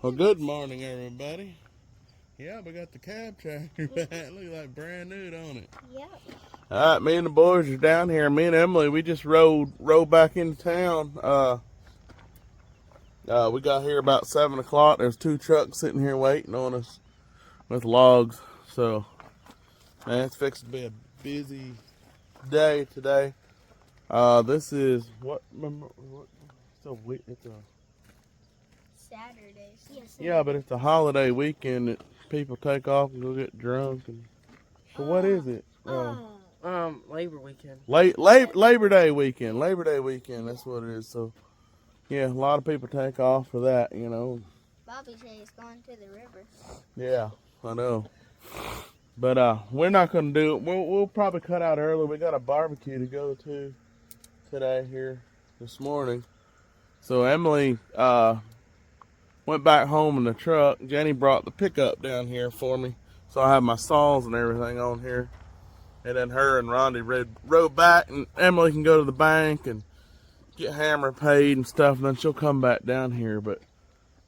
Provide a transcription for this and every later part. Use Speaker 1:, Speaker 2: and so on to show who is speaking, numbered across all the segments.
Speaker 1: Well, good morning, everybody. Yeah, we got the cab tractor back. Look like brand new, don't it?
Speaker 2: Yep.
Speaker 1: All right, me and the boys are down here. Me and Emily, we just rode back into town. We got here about 7 o'clock. There's 2 trucks sitting here waiting on us with logs. So, man, it's fixing to be a busy day today. This is what? Remember what? It's a
Speaker 2: Saturday.
Speaker 1: yeah, but it's a holiday weekend that people take off and go get drunk. And so what is it?
Speaker 3: Labor weekend.
Speaker 1: Labor Day weekend. Labor Day weekend. That's what it is. So, yeah, a lot of people take off for that. You know.
Speaker 2: Bobby said he's going to the river.
Speaker 1: Yeah, I know. But we're not gonna do it. We'll probably cut out early. We got a barbecue to go to today here this morning. So Emily went back home in the truck. Jenny brought the pickup down here for me, so I have my saws and everything on here. And then her and Rondé rode back, and Emily can go to the bank and get Hammer paid and stuff, and then she'll come back down here. But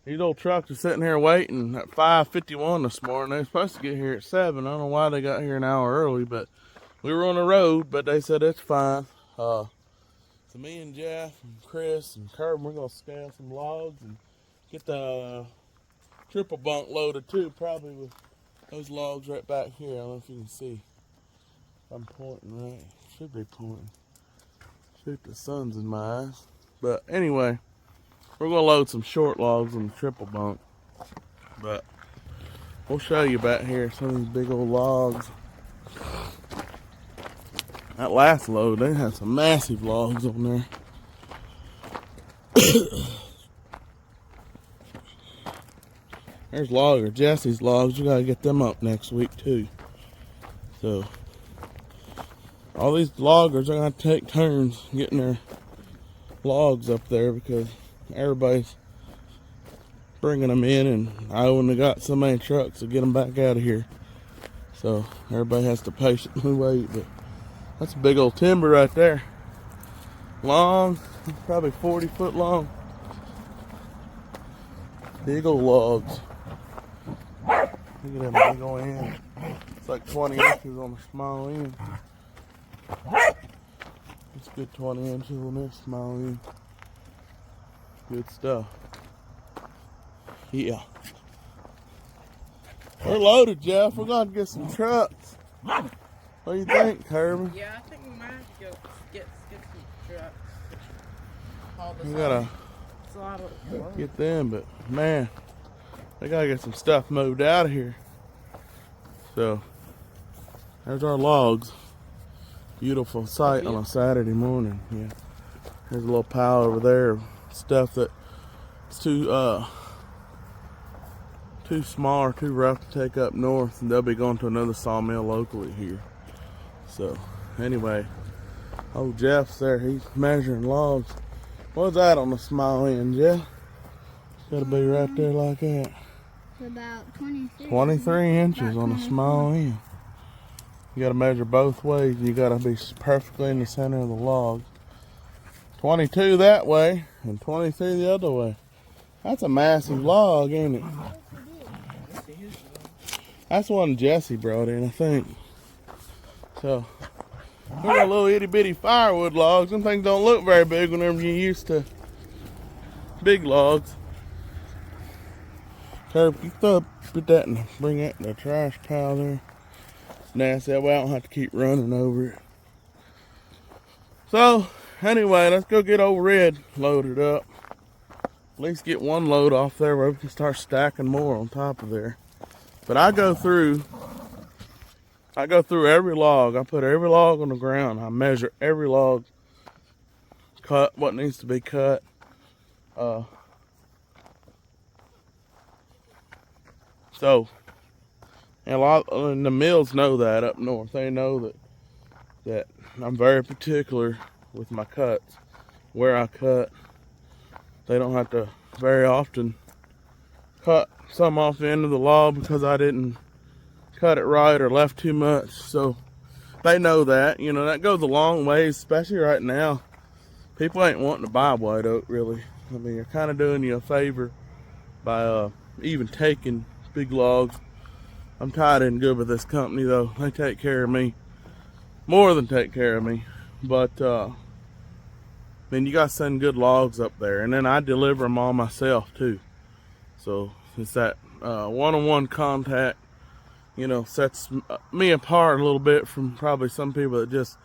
Speaker 1: these old trucks are sitting here waiting at 5:51 this morning. They're supposed to get here at 7. I don't know why they got here an hour early, but we were on the road, but they said it's fine. So me and Jeff and Chris and Kirby, we're going to scale some logs and get the triple bunk loaded too, probably with those logs right back here. I don't know if you can see. I'm pointing right. Should be pointing. Shoot, the sun's in my eyes. But anyway, we're going to load some short logs on the triple bunk. But we'll show you back here some of these big old logs. That last load, they had some massive logs on there. There's Logger, Jesse's logs. We gotta get them up next week too. So all these loggers are gonna take turns getting their logs up there because everybody's bringing them in, and I only got so many trucks to get them back out of here. So everybody has to patiently wait. But that's a big old timber right there. Long, probably 40 foot long. Big old logs. Look at that big old end. It's like 20 inches on the small end. It's good 20 inches on this small end. Good stuff. Yeah. We're loaded, Jeff. We're going to get some trucks. What do you think, Kirby?
Speaker 3: Yeah, I think we might have to go get some trucks.
Speaker 1: We gotta get them, but man, they gotta get some stuff moved out of here. So there's our logs. Beautiful sight on a Saturday morning. Yeah, there's a little pile over there of stuff that's too small or too rough to take up north, and they'll be going to another sawmill locally here. So anyway, old Jeff's there. He's measuring logs. What's that on the small end, Jeff? It's got to be right there like that.
Speaker 2: It's about
Speaker 1: 23 inches on the small end. You got to measure both ways. You got to be perfectly in the center of the log. 22 that way and 23 the other way. That's a massive log, ain't it? That's one Jesse brought in, I think. So, we got little itty bitty firewood logs. Them things don't look very big whenever you're used to big logs. Kirby, you put that and bring that in the trash pile there. It's nasty. That way I don't have to keep running over it. So, anyway, let's go get old Red loaded up. At least get one load off there where we can start stacking more on top of there. But I go through every log. I put every log on the ground. I measure every log, cut what needs to be cut. So, and the mills know that up north. They know that I'm very particular with my cuts, where I cut. They don't have to very often cut some off the end of the log because I didn't cut it right or left too much. So they know that. You know, that goes a long way, especially right now. People ain't wanting to buy white oak, really. I mean, you're kind of doing you a favor by even taking big logs. I'm tied in good with this company though. They take care of me, more than take care of me. But then you gotta send good logs up there, and then I deliver them all myself too. So it's that one-on-one contact, you know, sets me apart a little bit from probably some people that just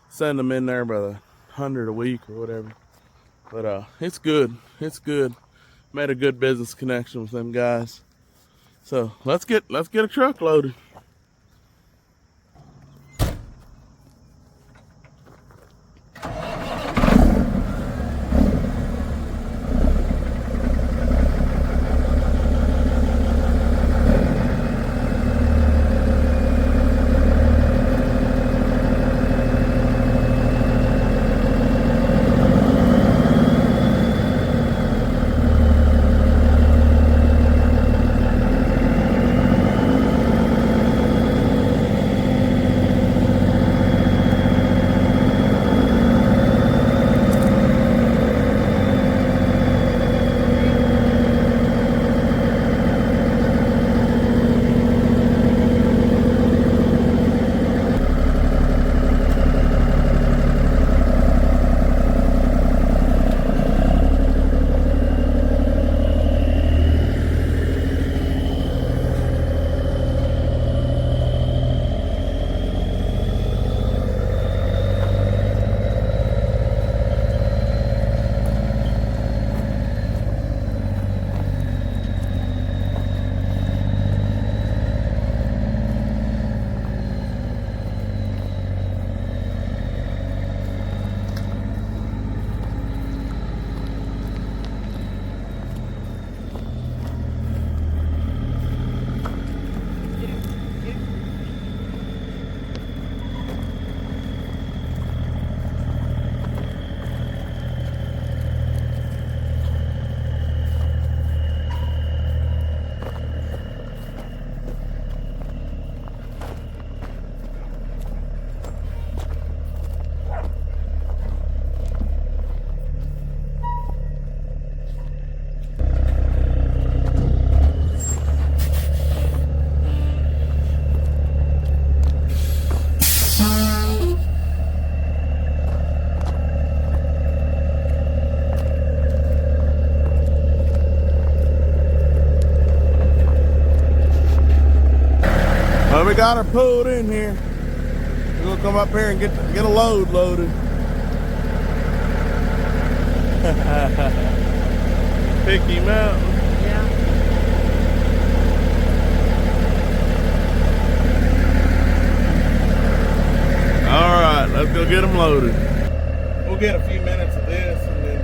Speaker 1: send them in there by the 100 a week or whatever. But it's good. It's good. Made a good business connection with them guys. So let's get a truck loaded. Well, we got her pulled in here. We're gonna come up here and get a load loaded. Pick him out.
Speaker 3: Yeah.
Speaker 1: All right, let's go get them loaded. We'll get a few minutes of this and then.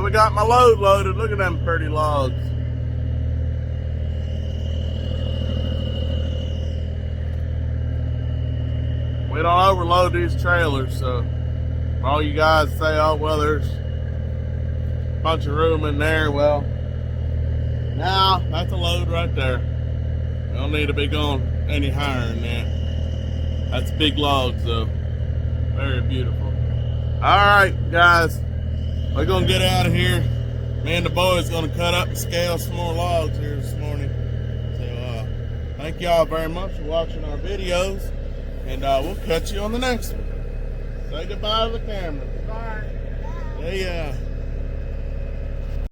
Speaker 1: finally got my load loaded. Look at them pretty logs. We don't overload these trailers, so all you guys say, oh, well, there's a bunch of room in there. Well, now that's a load right there. We don't need to be going any higher than that. That's big logs, though. Very beautiful. All right, guys, we're gonna get out of here. Me and the boys gonna cut up and scale some more logs here this morning. So, thank y'all very much for watching our videos, and we'll catch you on the next one. Say goodbye to the camera.
Speaker 3: Bye.
Speaker 1: See ya.